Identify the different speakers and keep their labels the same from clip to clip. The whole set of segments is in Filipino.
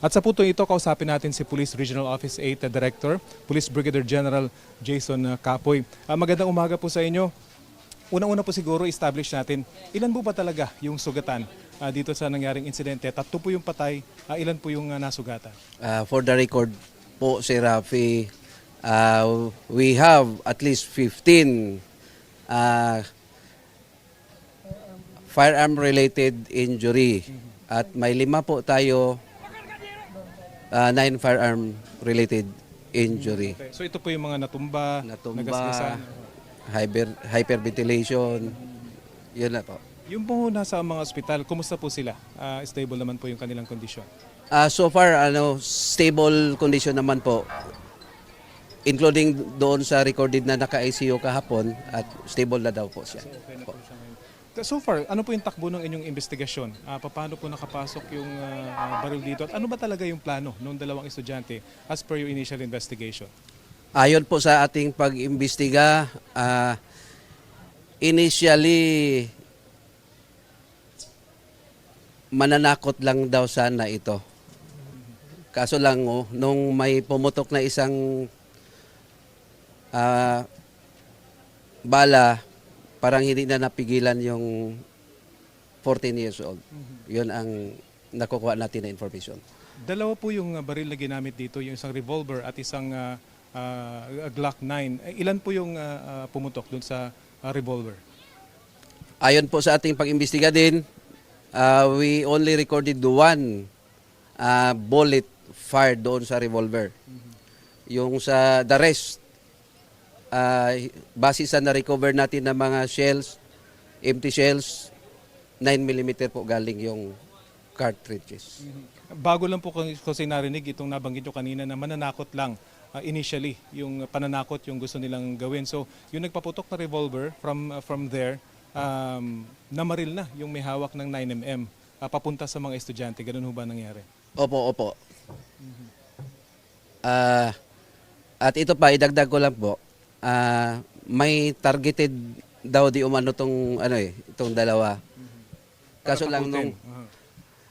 Speaker 1: At sa putong ito, kausapin natin si Police Regional Office 8 Director, Police Brigadier General Jason Capoy. Magandang umaga po sa inyo. Unang-una po siguro establish natin, ilan po ba talaga yung sugatan dito sa nangyaring insidente? 3 po yung patay, ilan po yung nasugatan?
Speaker 2: For the record po, si Rafi, we have at least 15 firearm-related injury. At may 5 po tayo, 9 firearm-related injury.
Speaker 1: Okay. So ito po yung mga natumba, nagasgasan.
Speaker 2: Hyperventilation, yun na po.
Speaker 1: Yung po nasa mga ospital, kumusta po sila? Stable naman po yung kanilang kondisyon?
Speaker 2: So far, stable condition naman po. Including doon sa recorded na naka-ICU kahapon at stable na daw po siya.
Speaker 1: Okay na po siya ngayon. So far, ano po yung takbo ng inyong investigasyon? Paano po nakapasok yung baril dito? At ano ba talaga yung plano ng dalawang estudyante as per your initial investigation?
Speaker 2: Ayon po sa ating pag-imbestiga, initially, mananakot lang daw sana ito. Kaso lang, nung may pumutok na isang bala, parang hindi na napigilan yung 14 years old. Yun ang nakukuha natin na information.
Speaker 1: Dalawa po yung baril na ginamit dito, yung isang revolver at isang Glock 9. Ilan po yung pumutok dun sa revolver?
Speaker 2: Ayon po sa ating pag-imbestiga din, we only recorded 1 bullet fired doon sa revolver. Yung sa the rest, base sa na-recover natin ng mga shells, empty shells, 9mm po galing yung cartridges.
Speaker 1: Bago lang po kasi narinig itong nabanggit nyo kanina na mananakot lang initially, yung pananakot yung gusto nilang gawin. So yung nagpaputok na revolver from there, namaril na yung may hawak ng 9mm papunta sa mga estudyante. Ganun ho ba nangyari?
Speaker 2: Opo. At ito pa, idagdag ko lang po, may targeted daw di umano itong dalawa. Kaso lang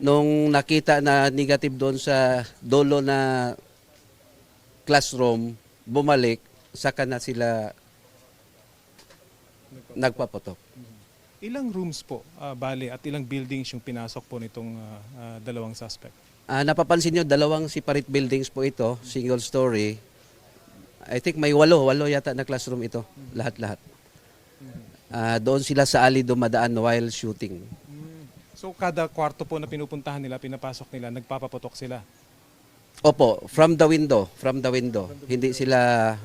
Speaker 2: nung nakita na negative doon sa dulo na classroom, bumalik, saka na sila nagpaputok.
Speaker 1: Ilang rooms po, bale, at ilang buildings yung pinasok po nitong dalawang suspect?
Speaker 2: Napapansin nyo, 2 separate buildings po ito, single story. I think may 8 yata na classroom ito, lahat-lahat. Doon sila sa alley dumadaan while shooting.
Speaker 1: So kada kwarto po na pinupuntahan nila, pinapasok nila, nagpapaputok sila?
Speaker 2: Opo, from the window. Hindi sila,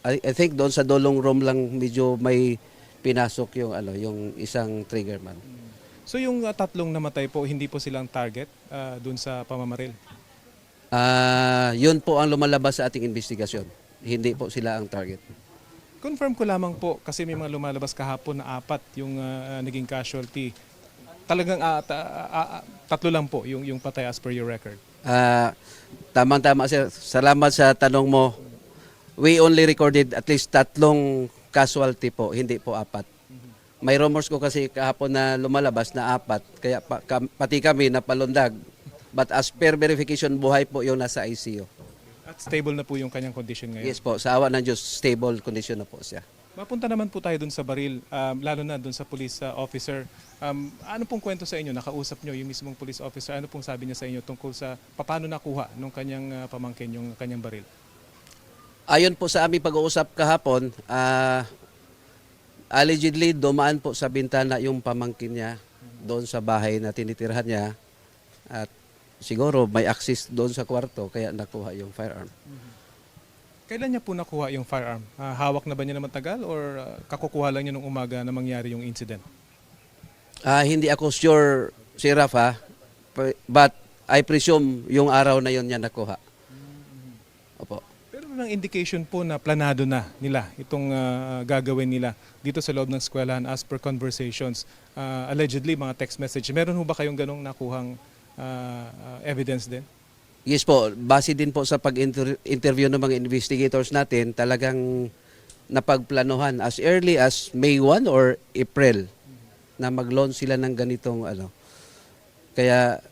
Speaker 2: I think doon sa dolong room lang medyo may pinasok yung isang trigger man.
Speaker 1: So yung 3 namatay po, hindi po silang target dun sa pamamaril?
Speaker 2: Yun po ang lumalabas sa ating investigasyon. Hindi po sila ang target.
Speaker 1: Confirm ko lamang po, kasi may mga lumalabas kahapon na 4 yung naging casualty. Talagang 3 lang po yung patay as per your record?
Speaker 2: Tamang-tama sir. Salamat sa tanong mo. We only recorded at least 3 casualty po, hindi po 4. May rumors ko kasi kahapon na lumalabas na 4, kaya pati kami napalundag. But as per verification, buhay po yung nasa ICU.
Speaker 1: At stable na po yung kanyang condition ngayon?
Speaker 2: Yes po, sa awa ng Diyos, stable condition na po siya.
Speaker 1: Mapunta naman po tayo dun sa baril, lalo na dun sa police officer. Ano pong kwento sa inyo? Nakausap nyo yung mismong police officer. Ano pong sabi niya sa inyo tungkol sa paano nakuha nung kanyang pamangkin yung kanyang baril?
Speaker 2: Ayon po sa aming pag-uusap kahapon, allegedly dumaan po sa bintana yung pamangkin niya doon sa bahay na tinitirhan niya. At siguro may access doon sa kwarto kaya nakuha yung firearm.
Speaker 1: Kailan niya po nakuha yung firearm? Hawak na ba niya na matagal or kakukuha lang niya nung umaga na mangyari yung incident?
Speaker 2: Hindi ako sure, si Rafa, but I presume yung araw na yon niya nakuha. Opo.
Speaker 1: Pero may indication po na planado na nila itong gagawin nila dito sa loob ng eskwelahan as per conversations. Allegedly, mga text message. Meron ho ba kayong ganong nakuhang evidence din?
Speaker 2: Yes po, base din po sa pag-interview ng mga investigators natin, talagang napagplanuhan as early as May 1 or April na mag-launch sila ng ganitong Kaya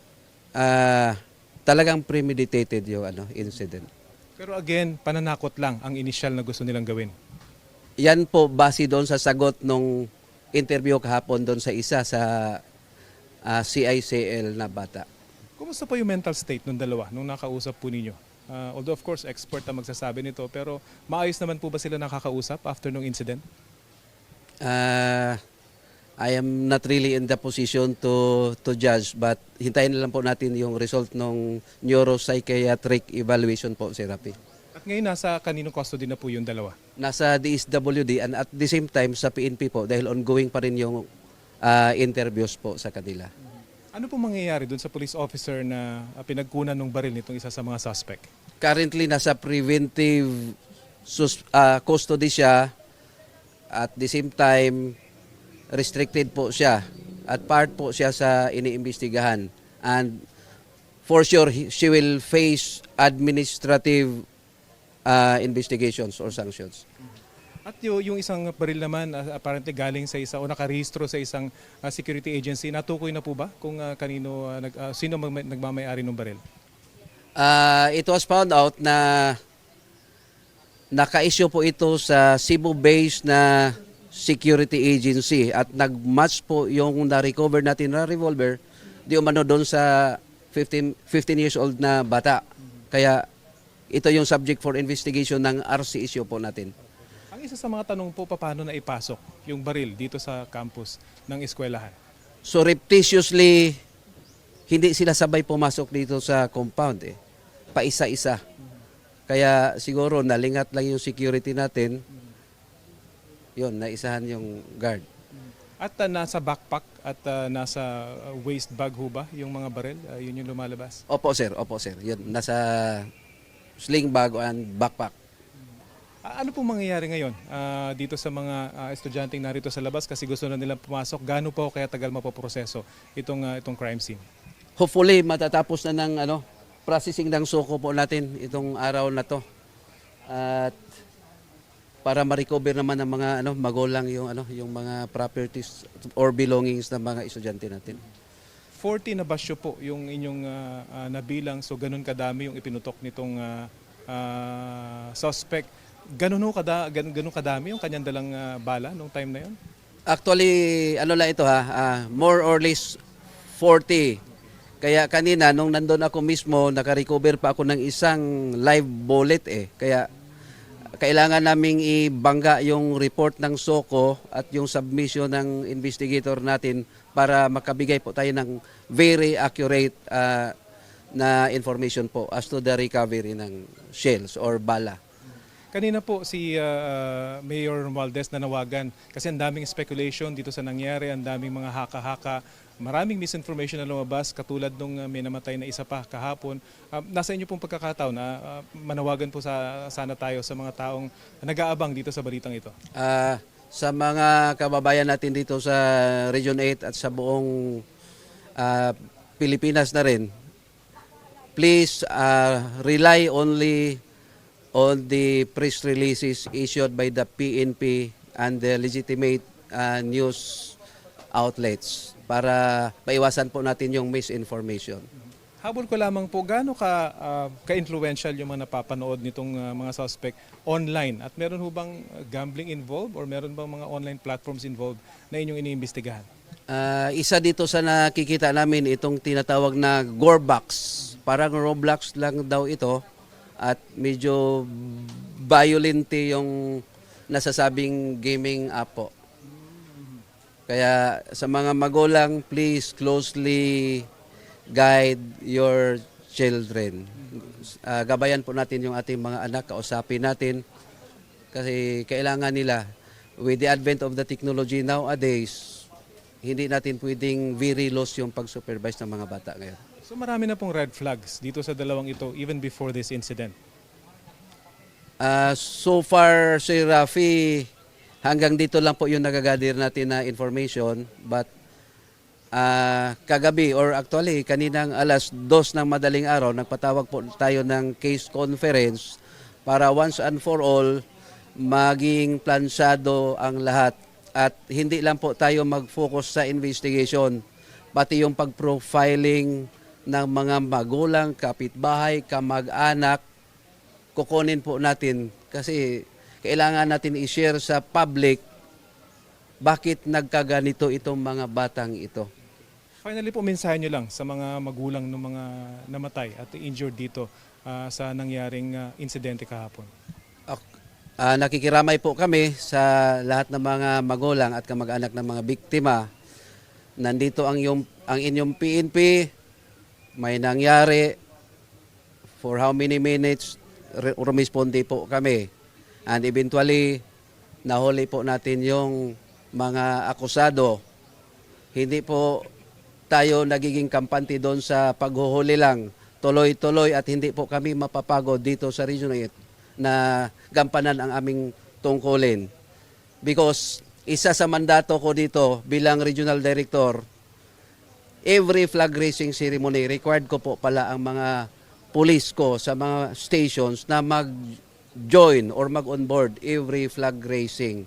Speaker 2: talagang premeditated yung incident.
Speaker 1: Pero again, pananakot lang ang initial na gusto nilang gawin.
Speaker 2: Yan po base doon sa sagot nung interview kahapon doon sa isa sa CICL na bata.
Speaker 1: Kumusta po yung mental state ng dalawa nung nakausap po ninyo? Although of course expert ang magsasabi nito, pero maayos naman po ba sila nakakausap after nung incident?
Speaker 2: I am not really in the position to judge, but hintayin na lang po natin yung result ng neuropsychiatric evaluation po, Sir Rafi.
Speaker 1: At ngayon nasa kaninong custody na po yung dalawa?
Speaker 2: Nasa DSWD and at the same time sa PNP po dahil ongoing pa rin yung interviews po sa kanila.
Speaker 1: Ano po mangyayari dun sa police officer na pinagkunan ng baril nitong isa sa mga suspect?
Speaker 2: Currently nasa preventive custody siya, at the same time restricted po siya at part po siya sa iniimbestigahan, and for sure she will face administrative investigations or sanctions.
Speaker 1: At yung isang baril naman apparently galing sa isa o nakarehistro sa isang security agency, natukoy na po ba kung kanino sino nagmamay-ari ng baril?
Speaker 2: It was found out na naka-issue po ito sa Cebu-based na security agency at nag-match po yung na-recover natin na revolver di umano doon sa 15 years old na bata. Kaya ito yung subject for investigation ng RC issue po natin.
Speaker 1: Ang isa sa mga tanong po, paano na ipasok yung baril dito sa campus ng eskwelahan?
Speaker 2: Surreptitiously, hindi sila sabay pumasok dito sa compound paisa-isa. Kaya siguro nalingat lang yung security natin. Yun, naisahan yung guard.
Speaker 1: At nasa backpack at nasa waist bag ho ba yung mga baril? Yun yung lumalabas?
Speaker 2: Opo sir. Yun, nasa sling bag and backpack.
Speaker 1: Ano pong mangyayari ngayon dito sa mga estudyanteng narito sa labas kasi gusto na nilang pumasok? Gaano po kaya tagal mapoproseso itong crime scene?
Speaker 2: Hopefully matatapos na ng processing ng suko po natin itong araw na to. At para ma-recover naman ng mga magulang yung mga properties or belongings ng mga estudyante natin.
Speaker 1: 40 na basyo po yung inyong nabilang, so ganun kadami yung ipinutok nitong suspect. Ganun kadami yung kanyang dalang bala nung time na yun?
Speaker 2: Actually, lang ito more or less 40. Kaya kanina, nung nandun ako mismo, nakarecover pa ako ng isang live bullet Kaya kailangan naming ibangga yung report ng SOCO at yung submission ng investigator natin para makabigay po tayo ng very accurate na information po as to the recovery ng shells or bala.
Speaker 1: Kanina po si Mayor Romualdez nanawagan kasi ang daming speculation dito sa nangyari, ang daming mga haka-haka, maraming misinformation na lumabas katulad nung may namatay na isa pa kahapon. Nasa inyo pong pagkakataon na manawagan po sana tayo sa mga taong nag-aabang dito sa balitang ito.
Speaker 2: Sa mga kababayan natin dito sa Region 8 at sa buong Pilipinas na rin, please rely only on the press releases issued by the PNP and the legitimate news outlets para maiwasan po natin yung misinformation.
Speaker 1: Habol ko lamang po, gaano ka-influential yung mga napapanood nitong mga suspect online? At meron ho bang gambling involved or meron bang mga online platforms involved na inyong iniimbestigahan?
Speaker 2: Isa dito sa nakikita namin itong tinatawag na Gorebox. Parang Roblox lang daw ito. At medyo violente yung nasasabing gaming app po. Kaya sa mga magulang, please closely guide your children. Gabayan po natin yung ating mga anak, kausapin natin. Kasi kailangan nila, with the advent of the technology nowadays, hindi natin pwedeng very lost yung pag-supervise ng mga bata ngayon.
Speaker 1: So marami na pong red flags dito sa dalawang ito even before this incident.
Speaker 2: So far, Sir Rafi, hanggang dito lang po yung nagagadir natin na information. But kagabi or actually kaninang alas 2 ng madaling araw, nagpatawag po tayo ng case conference para once and for all maging plansyado ang lahat. At hindi lang po tayo mag-focus sa investigation, pati yung pag-profiling ng mga magulang, kapitbahay, kamag-anak, kukunin po natin kasi kailangan natin i-share sa public bakit nagkaganito itong mga batang ito.
Speaker 1: Finally po, mensahe nyo lang sa mga magulang ng mga namatay at injured dito sa nangyaring insidente kahapon.
Speaker 2: Nakikiramay po kami sa lahat ng mga magulang at kamag-anak ng mga biktima. Nandito ang inyong PNP, may nangyari, for how many minutes, rumisponde po kami. And eventually, nahuli po natin yung mga akusado. Hindi po tayo nagiging kampante doon sa paghuhuli lang. Tuloy-tuloy at hindi po kami mapapagod dito sa Region 8 na gampanan ang aming tungkulin. Because isa sa mandato ko dito bilang Regional Director, every flag raising ceremony, required ko po pala ang mga police ko sa mga stations na mag-join or mag-onboard every flag raising.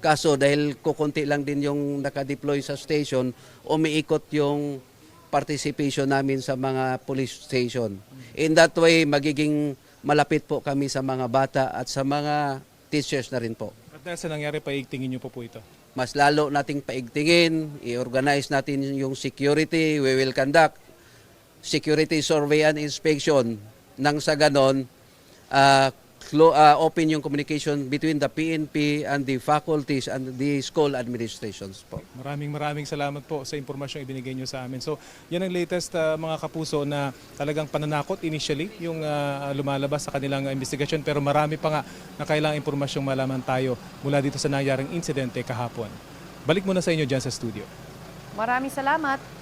Speaker 2: Kaso dahil kukunti lang din yung nakadeploy sa station, umiikot yung participation namin sa mga police station. In that way, magiging malapit po kami sa mga bata at sa mga teachers na rin po.
Speaker 1: At dahil sa nangyari, paigtingin nyo po ito.
Speaker 2: Mas lalo nating paigtingin, i-organize natin yung security, we will conduct security survey and inspection nang sa ganon, open yung communication between the PNP and the faculties and the school administrations po.
Speaker 1: Maraming salamat po sa impormasyong ibinigay nyo sa amin. So, yan ang latest mga kapuso na talagang pananakot initially yung lumalabas sa kanilang investigasyon, pero marami pa nga na kailangang impormasyong malaman tayo mula dito sa nangyaring insidente kahapon. Balik muna sa inyo dyan sa studio.
Speaker 3: Maraming salamat.